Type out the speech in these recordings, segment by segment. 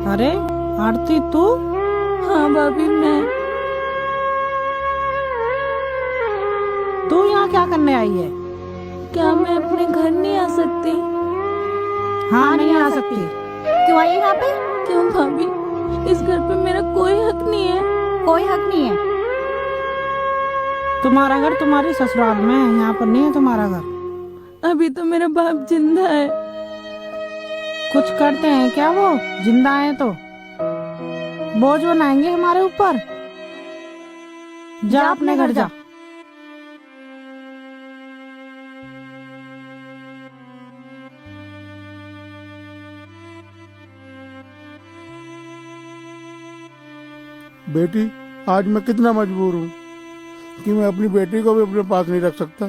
अरे आरती तू? हाँ भाभी मैं। तू यहाँ क्या करने आई है? क्या मैं अपने घर नहीं आ सकती? हाँ नहीं आ सकती। क्यों आई यहाँ पे? क्यों भाभी, इस घर पे मेरा कोई हक नहीं है। कोई हक नहीं है। तुम्हारा घर तुम्हारी ससुराल में है, यहाँ पर नहीं है तुम्हारा घर। अभी तो मेरा बाप जिंदा है। कुछ करते हैं क्या वो? जिंदा है तो बोझ बनाएंगे हमारे ऊपर। जा अपने घर जा। बेटी, आज मैं कितना मजबूर हूँ कि मैं अपनी बेटी को भी अपने पास नहीं रख सकता।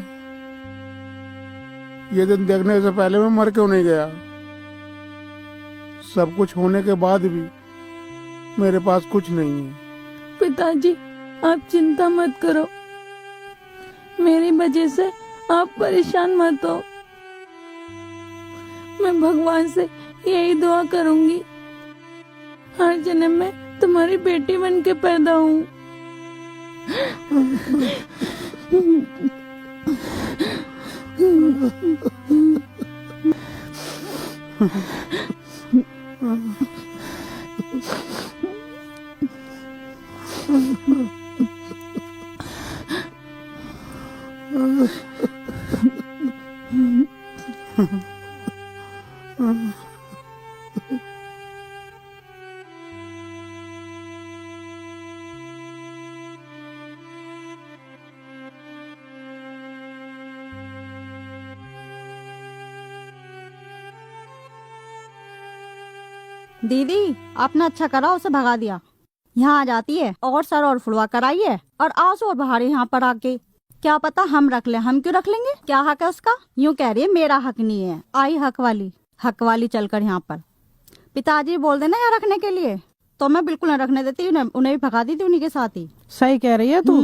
ये दिन देखने से पहले मैं मर क्यों नहीं गया? सब कुछ होने के बाद भी मेरे पास कुछ नहीं है। पिताजी, आप चिंता मत करो, मेरी वजह से आप परेशान मत हो। मैं भगवान से यही दुआ करूंगी, हर जन्म में तुम्हारी बेटी बन के पैदा हूँ। दीदी, आपने अच्छा करा उसे भगा दिया। यहाँ आ जाती है और सर और फुड़वा कराई है और आंसू और बहारे यहाँ पर आके। क्या पता हम रख ले, हम क्यों रख लेंगे? क्या हक है उसका? यूँ कह रही है मेरा हक नहीं है। आई हक वाली चलकर यहाँ पर। पिताजी बोल देना यहाँ रखने के लिए, तो मैं बिल्कुल न रखने देती, उन्हें भी भगा दी थी उन्हीं के साथ ही। सही कह रही है तू।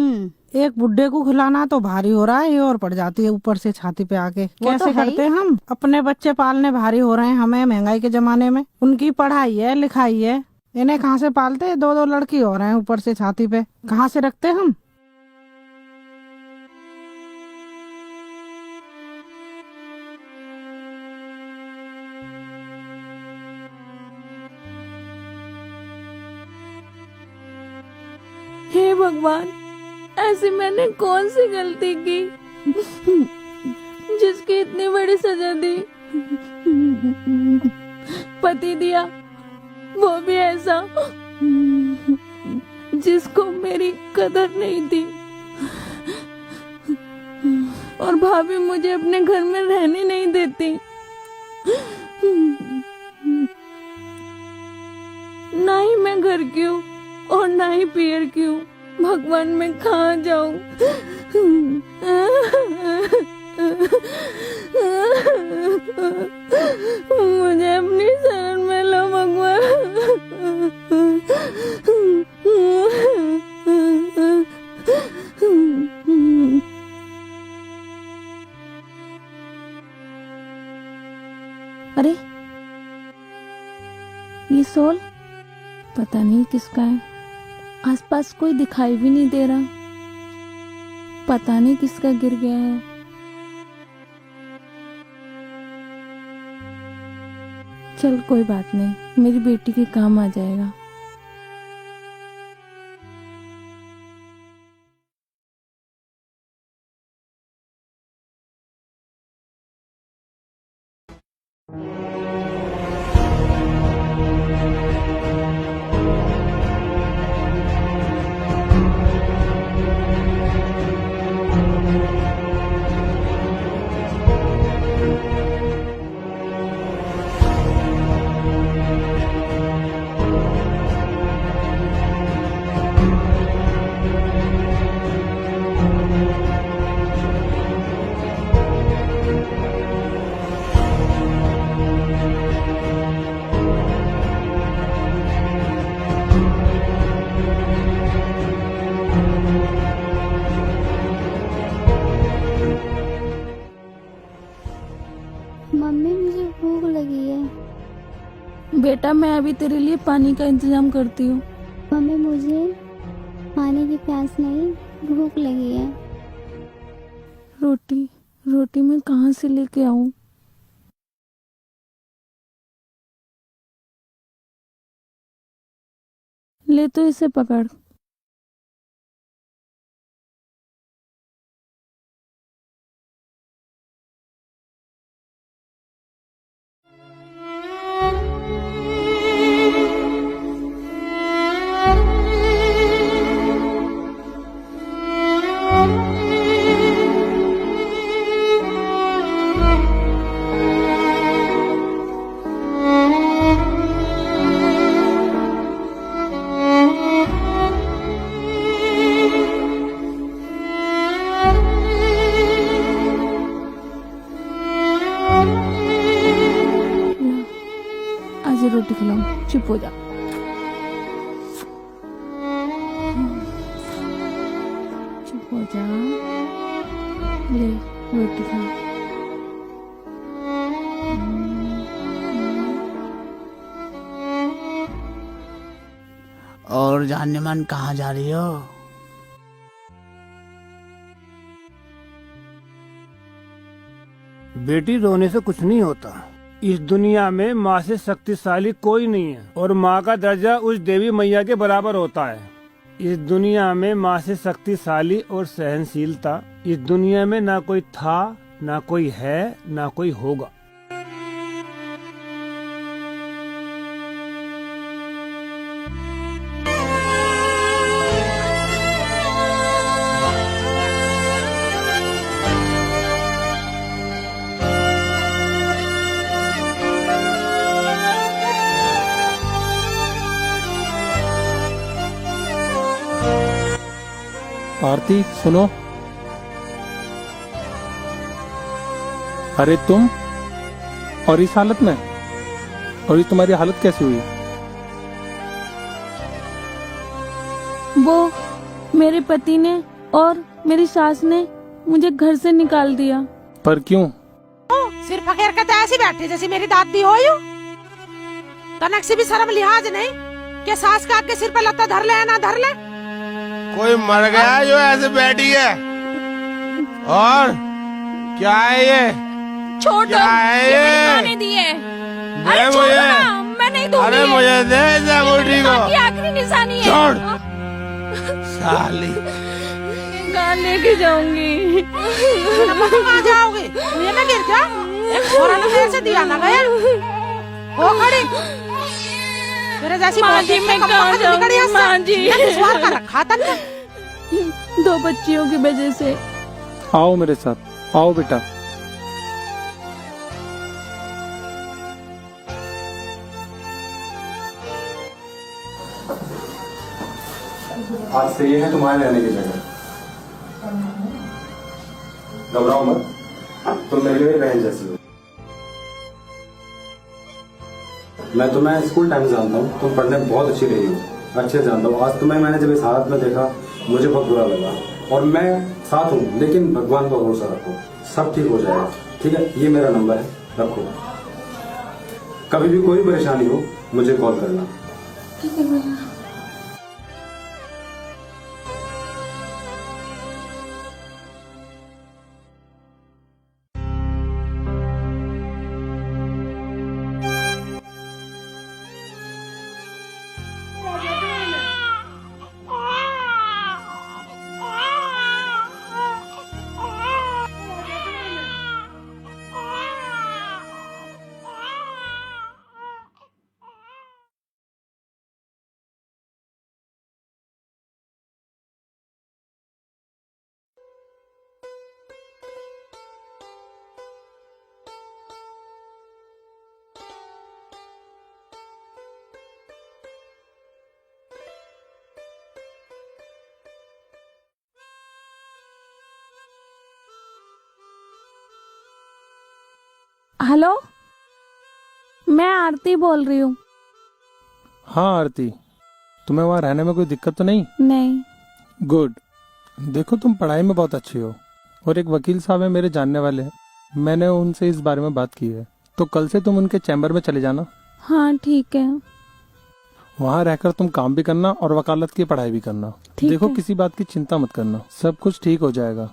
एक बुड्ढे को खिलाना तो भारी हो रहा है, ये और पड़ जाती है ऊपर से छाती पे आके। कैसे करते हम? अपने बच्चे पालने भारी हो रहे हैं हमें महंगाई के जमाने में। उनकी पढ़ाई है, लिखाई है, इन्हें कहाँ से पालते? दो दो लड़की हो रहे हैं ऊपर से छाती पे, कहाँ से रखते हम? हे भगवान, ऐसी मैंने कौन सी गलती की जिसकी इतनी बड़ी सजा दी? पति दिया, वो भी ऐसा जिसको मेरी कदर नहीं थी। और भाभी मुझे अपने घर में रहने नहीं देती। ना ही मैं घर की हूँ और ना ही पियर की हूँ। भगवान मैं कहाँ जाऊँ? मुझे अपनी शरण में लो भगवान। अरे ये सोल पता नहीं किसका है। आसपास कोई दिखाई भी नहीं दे रहा, पता नहीं किसका गिर गया है। चल कोई बात नहीं, मेरी बेटी के काम आ जाएगा। बेटा मैं अभी तेरे लिए पानी का इंतजाम करती हूँ। मम्मी मुझे पानी की प्यास नहीं, भूख लगी है। रोटी रोटी मैं कहाँ से लेके आऊँ? ले तो इसे पकड़। आज रोटी खिलाऊं, चुप हो जा। चुप हो जा, ले रोटी खा। और जाने मन कहाँ जा रही हो? बेटी रोने से कुछ नहीं होता। इस दुनिया में माँ से शक्तिशाली कोई नहीं है और माँ का दर्जा उस देवी मैया के बराबर होता है। इस दुनिया में माँ से शक्तिशाली और सहनशीलता इस दुनिया में ना कोई था, ना कोई है, ना कोई होगा। आरती सुनो। अरे तुम और इस हालत में, और ये तुम्हारी हालत कैसी हुई? वो मेरे पति ने और मेरी सास ने मुझे घर से निकाल दिया। पर क्यों? सिर फकेर के तो ऐसी बैठी जैसी मेरी दादी हो यू। तनक से भी शर्म लिहाज नहीं कि सास का आपके सिर पे लत्ता धर ले ना धर ले। कोई मर गया जो ऐसे बैठी है? और क्या है ये? छोड़ क्या है ये? खाने दिए। दे मुझे। मैं नहीं दूंगी। अरे मुझे दे इसे बूढ़ी को। ये आखिरी निशानी है। छोड़ साली। कहाँ लेके जाऊंगी? कहाँ जाओगे? मुझे ना गिर जा। एक छोरा ने मेरे से दिया ना गया। वो खड़ी। तेरे जैसी माँ जी मैं कहाँ जाऊंगी? माँ जी विश्वास का रखा था ना। 2 बच्चियों की वजह से। आओ मेरे साथ, आओ बेटा। आज से ये है तुम्हारे रहने की जगह। घबराओ मत, तुम मेरी मेरी बहन जैसी हो। मैं तुम्हें स्कूल टाइम से जानता हूँ, तुम पढ़ने में बहुत अच्छी रही हो, अच्छे जानता हूँ। आज तुम्हें मैंने जब इस हालत में देखा मुझे बहुत बुरा लगा, और मैं साथ हूँ, लेकिन भगवान पर भरोसा रखो, सब ठीक हो जाएगा। ठीक है, ये मेरा नंबर है, रखो। कभी भी कोई परेशानी हो मुझे कॉल करना। ठीक है भैया। हेलो, मैं आरती बोल रही हूँ। हाँ आरती, तुम्हें वहाँ रहने में कोई दिक्कत तो नहीं? नहीं। गुड। देखो तुम पढ़ाई में बहुत अच्छी हो, और एक वकील साहब है मेरे जानने वाले हैं, मैंने उनसे इस बारे में बात की है, तो कल से तुम उनके चैम्बर में चले जाना। हाँ ठीक है। वहाँ रहकर तुम काम भी करना और वकालत की पढ़ाई भी करना। ठीक देखो है। किसी बात की चिंता मत करना, सब कुछ ठीक हो जाएगा।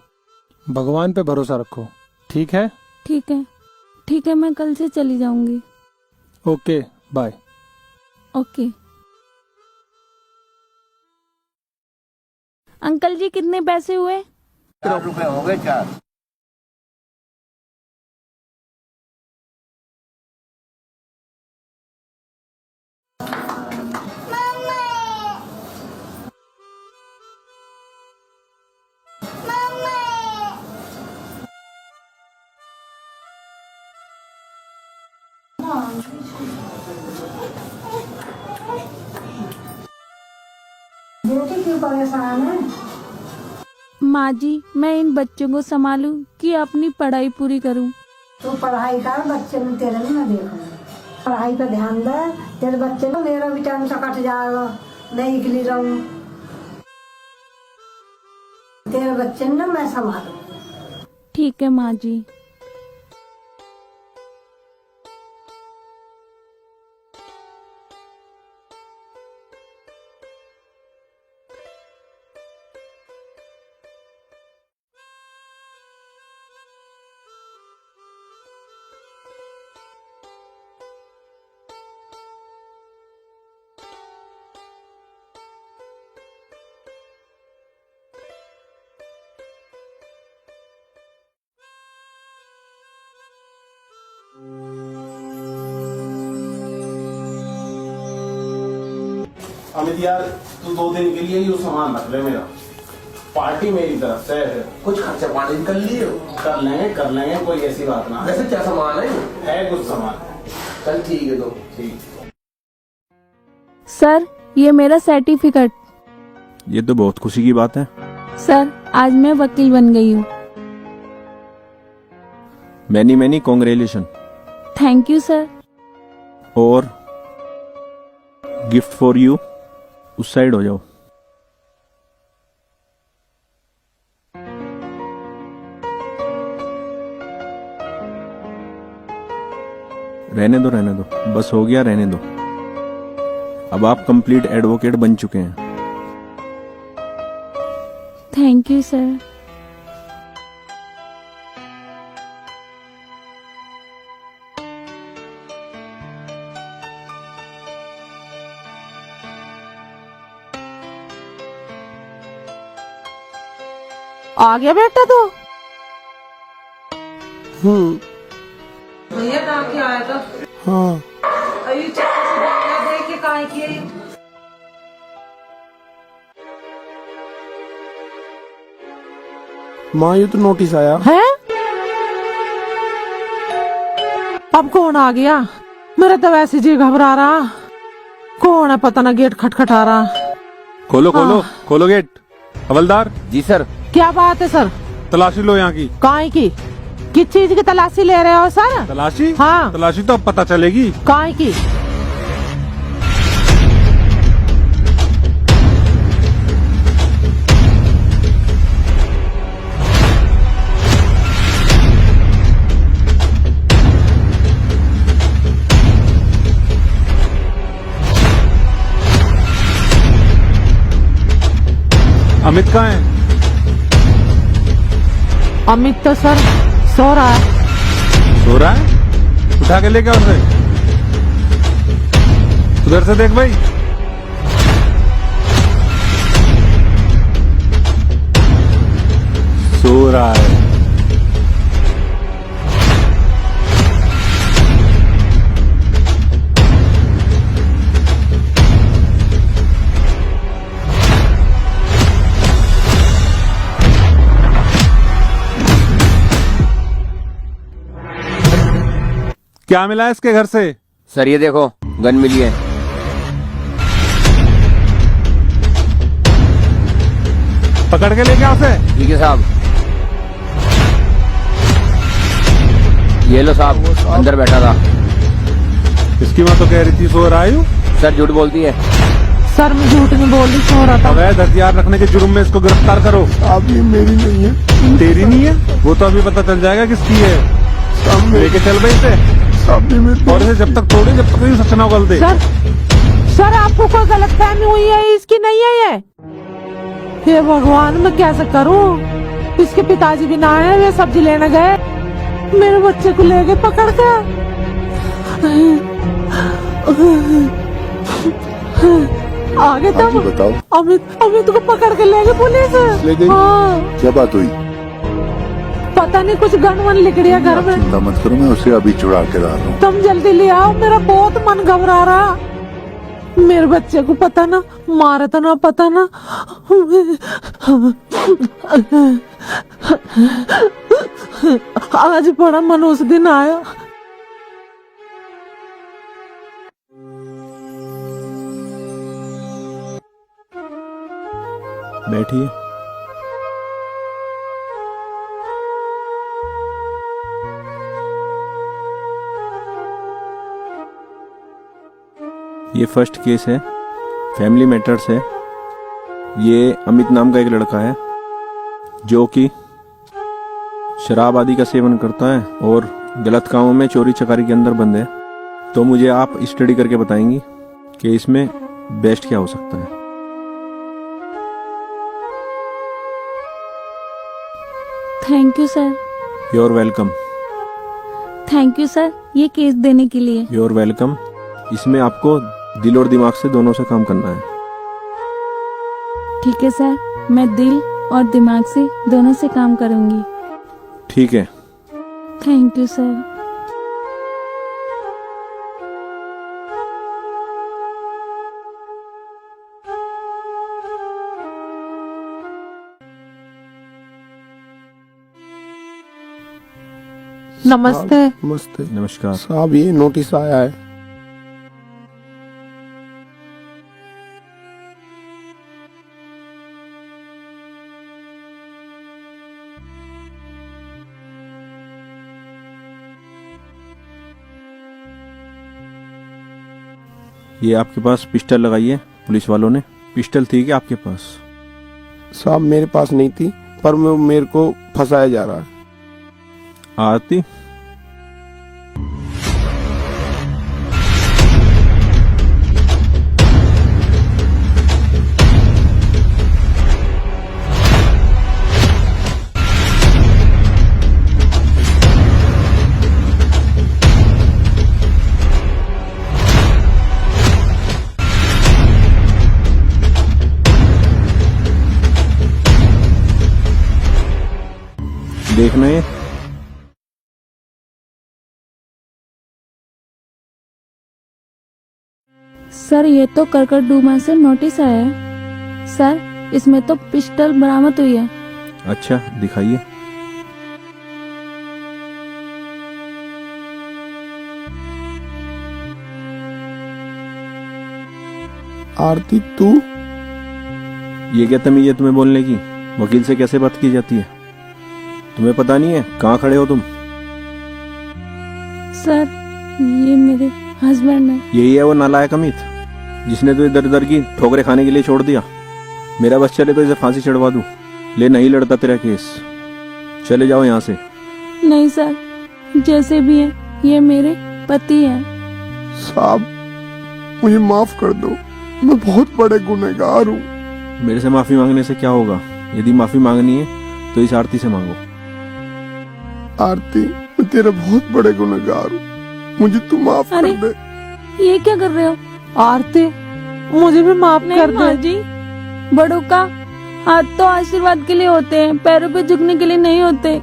भगवान पे भरोसा रखो, ठीक है? ठीक है, ठीक है, मैं कल से चली जाऊंगी। Okay, bye. Okay. Uncle ji कितने पैसे हुए? ₹4 हो गए 4। माँ जी, मैं इन बच्चों को संभालूं कि अपनी पढ़ाई पूरी करूं? तू पढ़ाई कर, बच्चे में तेरे में मैं देखूंगी। पढ़ाई पे ध्यान दे, तेरे बच्चे को मेरा भी टाइम सा कट जाएगा, मैं निकली रहूं। तेरे बच्चे ने मैं संभालूंगी। ठीक है माँ जी। अमित यार, तू 2 दिन के लिए ही सामान रख ले मेरा। पार्टी मेरी तरफ से है। कुछ खर्चा पानी कर लिए हो? कर लेंगे, कोई ऐसी बात ना। वैसे क्या सामान है कुछ सामान। चल ठीक है तो। ठीक। सर, ये मेरा सर्टिफिकेट। ये तो बहुत खुशी की बात है। सर, आज मैं वकील बन गई हूँ। Many congratulation. Thank you sir. और गिफ्ट फॉर यू। उस साइड हो जाओ। रहने दो, बस हो गया, रहने दो। अब आप कंप्लीट एडवोकेट बन चुके हैं। Thank you sir. आ गया बेटा तो। भैया कहाँ के आया था? हाँ, अभी चक्कर से देख के कहाँ की है? माँ ये तो नोटिस आया है? अब कौन आ गया? मेरा तो वैसे जी घबरा रहा। कौन है पता ना, गेट खटखटा रहा। खोलो गेट। हवलदार जी सर। क्या बात है सर? तलाशी लो यहाँ की। काहे की? किस चीज की तलाशी ले रहे हो सर? तलाशी? हाँ। तलाशी तो अब पता चलेगी। काहे की? अमित कहाँ है? अमित तो सर सो रहा है। सो रहा है? उठा के लेके उसे। उधर से देख भाई। सो रहा है। क्या मिला है इसके घर से? सर ये देखो, गन मिली है। पकड़ के लेके आओ उसे। ठीक है साहब। ये लो साहब, अंदर बैठा था। इसकी माँ तो कह रही थी सो रहा है। सर झूठ बोलती है। सर मैं झूठ नहीं बोल रही, सो रहा था। अवैध हथियार रखने के जुर्म में इसको गिरफ्तार करो। आप ये मेरी नहीं है। तेरी नहीं है? वो तो अभी पता चल जाएगा किसकी है। लेके चल भाई इसे। अभी मेरे और इसे जब तक तोड़े जब तक नहीं सच ना उगलते। सर आपको कोई गलतफहमी हुई है, इसकी नहीं है ये। हे भगवान, मैं कैसे करूं? इसके पिताजी भी ना आए, वे सब्जी लेने गए, मेरे बच्चे को ले गए पकड़ के। आगे तब बताओ। अमित को पकड़ के ले गए पुलिस। ले गई? हाँ। क्या बात हुई? पता नहीं, कुछ गनवन लिख दिया घर में। चिंता मत करो, मैं उसे अभी छुड़ा के ला रहा हूँ। तुम जल्दी ले आओ, मेरा बहुत मन घबरा रहा। मेरे बच्चे को पता ना, मारा तो ना पता ना। आज बड़ा मन उस दिन आया। बैठिए। ये फर्स्ट केस है, फैमिली मैटर्स है। ये अमित नाम का एक लड़का है जो कि शराब आदि का सेवन करता है और गलत कामों में, चोरी चकारी के अंदर बंद है। तो मुझे आप स्टडी करके बताएंगी कि इसमें बेस्ट क्या हो सकता है। Thank you sir. Your welcome. Thank you sir, ये केस देने के लिए। Your welcome. इसमें आपको दिल और दिमाग से दोनों से काम करना है। ठीक है सर, मैं दिल और दिमाग से दोनों से काम करूंगी। ठीक है। Thank you sir. नमस्ते। नमस्ते। नमस्कार साहब, ये नोटिस आया है। ये आपके पास पिस्टल लगाई है पुलिस वालों ने? पिस्टल थी क्या आपके पास? साहब मेरे पास नहीं थी, पर मेरे को फंसाया जा रहा है। आरती, देखना है। सर, ये तो करकटडूमा से नोटिस आया है। सर, इसमें तो पिस्टल बरामद हुई है। अच्छा, दिखाइए। आरती, तू? ये क्या तमीज है तुम्हें बोलने की? वकील से कैसे बात की जाती है? तुम्हें पता नहीं है कहाँ खड़े हो तुम? सर, ये मेरे हस्बैंड है। यही है वो नालायक अमित जिसने तुझे दर दर की ठोकरें खाने के लिए छोड़ दिया। मेरा बस चले तो इसे फांसी चढ़वा दूं। ले, नहीं लड़ता तेरा केस। चले जाओ यहाँ से। नहीं सर, जैसे भी है ये मेरे पति है। साहब, मुझे माफ कर दो, मैं बहुत बड़े गुनहगार हूँ। मेरे से माफी मांगने से क्या होगा? यदि माफी मांगनी है तो इस आरती से मांगो। आरती, मैं तेरा बहुत बड़े गुनहगार हूँ, मुझे तू माफ कर दे। ये क्या कर रहे हो? आरती, मुझे भी माफ कर माँ दे। जी, बड़ों का हाथ तो आशीर्वाद के लिए होते हैं, पैरों पे झुकने के लिए नहीं होते।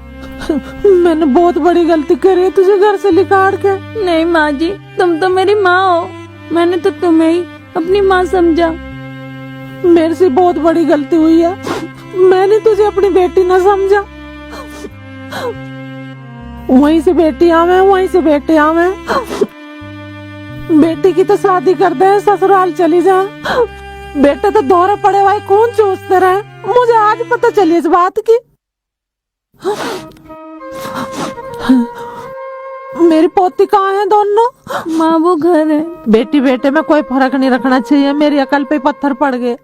मैंने बहुत बड़ी गलती करी है तुझे घर से निकाल के। नहीं माँ जी, तुम तो मेरी माँ हो। मैंने तो तुम्हें ही अपनी माँ समझा। मेरे से बहुत बड़ी गलती हुई है, मैंने तुझे अपनी बेटी न समझा। वहीं से बेटी आवे, वहीं से बेटे आवे। बेटी की तो शादी कर दे, ससुराल चली जा। बेटे तो दौरे पड़े हुए खून चूसते रहे। मुझे आज पता चली इस बात की। मेरी पोती कहाँ है दोनों? माँ, वो घर है। बेटी बेटे में कोई फर्क नहीं रखना चाहिए। मेरी अकल पे पत्थर पड़ गए।